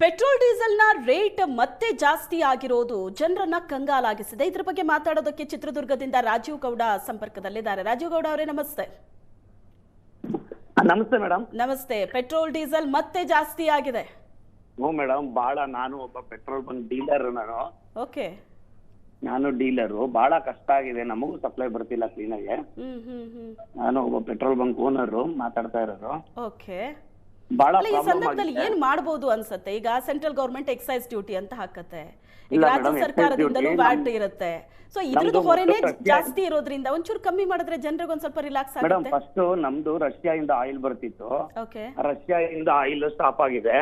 Petrol ಡೀಸೆಲ್ನ rate ಮತ್ತೆ ಜಾಸ್ತಿ ಆಗಿರೋದು ಜನರನ್ನ ಕಂಗಾಲಾಗಿಸಿದೆ. ಇದರ ಬಗ್ಗೆ ಮಾತಾಡೋದಕ್ಕೆ ಚಿತ್ರದುರ್ಗದಿಂದ ರಾಜೀವ್ ಗೌಡ ಸಂಪರ್ಕದಲ್ಲಿದ್ದಾರೆ. ರಾಜೀವ್ ಗೌಡ ಅವರೇ, ನಮಸ್ತೆ. ನಮಸ್ತೆ ಮೇಡಮ್. ನಮಸ್ತೆ. ಪೆಟ್ರೋಲ್ ಡೀಸೆಲ್ ಮತ್ತೆ ಜಾಸ್ತಿ ಆಗಿದೆ. ಹ್ಞೂ ಮೇಡಮ್, ನಾನು ಒಬ್ಬ ಪೆಟ್ರೋಲ್ ಬಂಕ್ ಡೀಲರ್. ಓಕೆ. ನಾನು ಡೀಲರು. ಬಹಳ ಕಷ್ಟ ಆಗಿದೆ, ನಮಗೂ ಸಪ್ಲೈ ಬರ್ತಿಲ್ಲ ಕ್ಲೀನಾಗೆ. ನಾನು ಒಬ್ಬ ಪೆಟ್ರೋಲ್ ಬಂಕ್ ಓನರು ಮಾತಾಡ್ತಾ ಇರೋದು. ಓಕೆ. ಬಹಳ ಈ ಸಂದರ್ಭದಲ್ಲಿ ಏನ್ ಮಾಡಬಹುದು ಅನ್ಸುತ್ತೆ? ಈಗ ಸೆಂಟ್ರಲ್ ಗವರ್ಮೆಂಟ್ ಎಕ್ಸೈಸ್ ಡ್ಯೂಟಿ ಅಂತ ಹಾಕತ್ತೆ, ಈಗ ರಾಜ್ಯ ಸರ್ಕಾರದಿಂದಲೂ ವ್ಯಾಟ್ ಇರುತ್ತೆ. ಸೊ ಇದ್ರದ್ದು ಹೊರೆನೇ ಜಾಸ್ತಿ ಇರೋದ್ರಿಂದ ಒಂಚೂರು ಕಮ್ಮಿ ಮಾಡಿದ್ರೆ ಜನರಿಗೆ ಒಂದ್ ಸ್ವಲ್ಪ ರಿಲ್ಯಾಕ್ಸ್ ಆಗುತ್ತೆ. ಮೇಡಮ್, ಫಸ್ಟ್ ನಮ್ದು ರಷ್ಯಾದಿಂದ ಆಯಿಲ್ ಬರ್ತಿತ್ತು. ಓಕೆ. ರಷ್ಯಾದಿಂದ ಆಯಿಲ್ ಸ್ಟಾಪ್ ಆಗಿದೆ.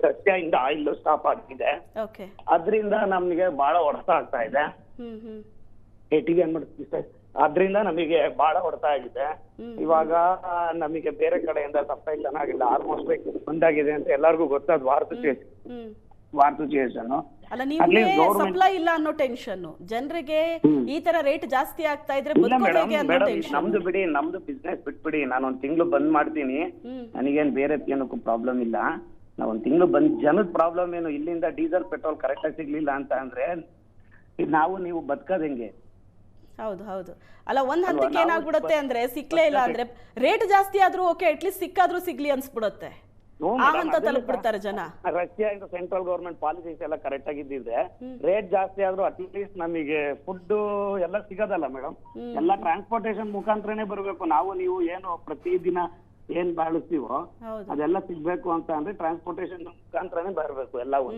ರಷ್ಯಾದಿಂದ ಆಯಿಲ್ ಸ್ಟಾಪ್ ಆಗಿದೆ. ಓಕೆ. ಅದರಿಂದ ನಮ್ಗೆ ಬಹಳ ಹೊಡೆತ ಆಗ್ತಾ ಇದೆ. ಏಟಿಗೆ ಏನ್ ಮಾಡ್ತೀವಿ ಸರ್, ಅದ್ರಿಂದ ನಮಗೆ ಬಹಳ ಹೊಡೆತ ಆಗಿದೆ. ಇವಾಗ ನಮಗೆ ಬೇರೆ ಕಡೆಯಿಂದ ಸಪ್ಲೈ ಚೆನ್ನಾಗಿಲ್ಲ, ಆಲ್ಮೋಸ್ಟ್ ಬಂದಾಗಿದೆ ಅಂತ ಎಲ್ಲರಿಗೂ ಗೊತ್ತಾದ್ ವಾರ್ ಸಿಚುಯೇಷನ್. ಅಲ್ಲ, ನೀವು ಸಪ್ಲೈ ಇಲ್ಲ ಅನ್ನೋ ಟೆನ್ಷನ್ ಜನರಿಗೆ, ಈ ತರ ರೇಟ್ ಜಾಸ್ತಿ ಆಗ್ತಾ ಇದ್ರೆ ನಮ್ದು ಬಿಡಿ, ನಮ್ದು ಬಿಸ್ನೆಸ್ ಬಿಟ್ಬಿಡಿ. ನಾನು ಒಂದ್ ತಿಂಗಳು ಬಂದ್ ಮಾಡ್ತೀನಿ, ನನಗೇನ್ ಬೇರೆ ಏನಕ್ಕೂ ಪ್ರಾಬ್ಲಮ್ ಇಲ್ಲ. ನಾ ಒಂದ್ ತಿಂಗಳು ಬಂದ್, ಜನದ ಪ್ರಾಬ್ಲಮ್ ಏನು, ಇಲ್ಲಿಂದ ಡೀಸೆಲ್ ಪೆಟ್ರೋಲ್ ಕರೆಕ್ಟ್ ಆಗಿ ಸಿಗ್ಲಿಲ್ಲ ಅಂತ ಅಂದ್ರೆ ನಾವು ನೀವು ಬದುಕೋದ್ ಹೆಂಗೆ? ಹೌದು ಹೌದು. ಅಲ್ಲ, ಒಂದ್ ಹಂತಕ್ಕೆ ಏನಾಗ್ಬಿಡುತ್ತೆ ಅಂದ್ರೆ ಸಿಕ್ಲೇ ಇಲ್ಲ ಅಂದ್ರೆ ರೇಟ್ ಜಾಸ್ತಿ ಆದ್ರೂ ಓಕೆ, ಅಟ್ಲೀಸ್ಟ್ ಸಿಕ್ಕಾದ್ರೂ ಸಿಗ್ಲಿ ಅನ್ಸ್ಬಿಡುತ್ತೆ. ಆ ಹಂತ ತಲುಪ್ಬಿಡ್ತಾರೆ ಜನ. ರಷ್ಯಾ ಇಂದ ಸೆಂಟ್ರಲ್ ಗವರ್ಮೆಂಟ್ ಪಾಲಿಸೀಸ್ ಎಲ್ಲ ಕರೆಕ್ಟ್ ಆಗಿದ್ದಿದ್ರೆ ರೇಟ್ ಜಾಸ್ತಿ ಆದ್ರೂ ಅಟ್ಲೀಸ್ಟ್ ನಮಗೆ ಫುಡ್ ಎಲ್ಲ ಸಿಗೋದಲ್ಲ ಮೇಡಮ್. ಎಲ್ಲ ಟ್ರಾನ್ಸ್ಪೋರ್ಟೇಶನ್ ಮುಖಾಂತರನೇ ಬರ್ಬೇಕು. ನಾವು ನೀವು ಏನು ಪ್ರತಿದಿನ ಏನ್ ಬಾಳಿಸ್ತೀವೋ ಅದೆಲ್ಲ ಸಿಗ್ಬೇಕು ಅಂತ ಅಂದ್ರೆ ಟ್ರಾನ್ಸ್ಪೋರ್ಟೇಶನ್ ಮುಖಾಂತರನೇ ಬರ್ಬೇಕು ಎಲ್ಲವೂ.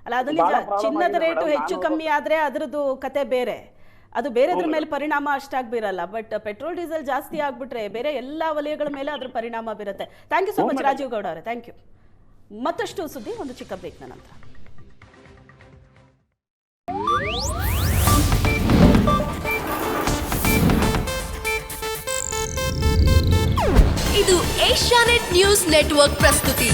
ಅಲ್ಲ, ಅದು ನಿಜ. ಚಿನ್ನದ ರೇಟು ಹೆಚ್ಚು ಕಮ್ಮಿ ಆದ್ರೆ ಅದ್ರದ್ದು ಕತೆ ಬೇರೆ, ಅದು ಬೇರೆದ್ರ ಮೇಲೆ ಪರಿಣಾಮ ಅಷ್ಟಾಗಿ ಬೀರಲ್ಲ. ಬಟ್ ಪೆಟ್ರೋಲ್ ಡೀಸೆಲ್ ಜಾಸ್ತಿ ಆಗ್ಬಿಟ್ರೆ ಬೇರೆ ಎಲ್ಲಾ ವಲಯಗಳ ಮೇಲೆ ಅದ್ರ ಪರಿಣಾಮ ಬೀರುತ್ತೆ. Thank you so much Rajeev Gowda ಅವರೇ, ಥ್ಯಾಂಕ್ ಯು. ಮತ್ತಷ್ಟು ಸುದ್ದಿ ಒಂದು ಚಿಕ್ಕ ಬ್ರೇಕ್ನ ನಂತರ. ಇದು ಏಷ್ಯಾನೆಟ್ ನ್ಯೂಸ್ ನೆಟ್ವರ್ಕ್ ಪ್ರಸ್ತುತಿ.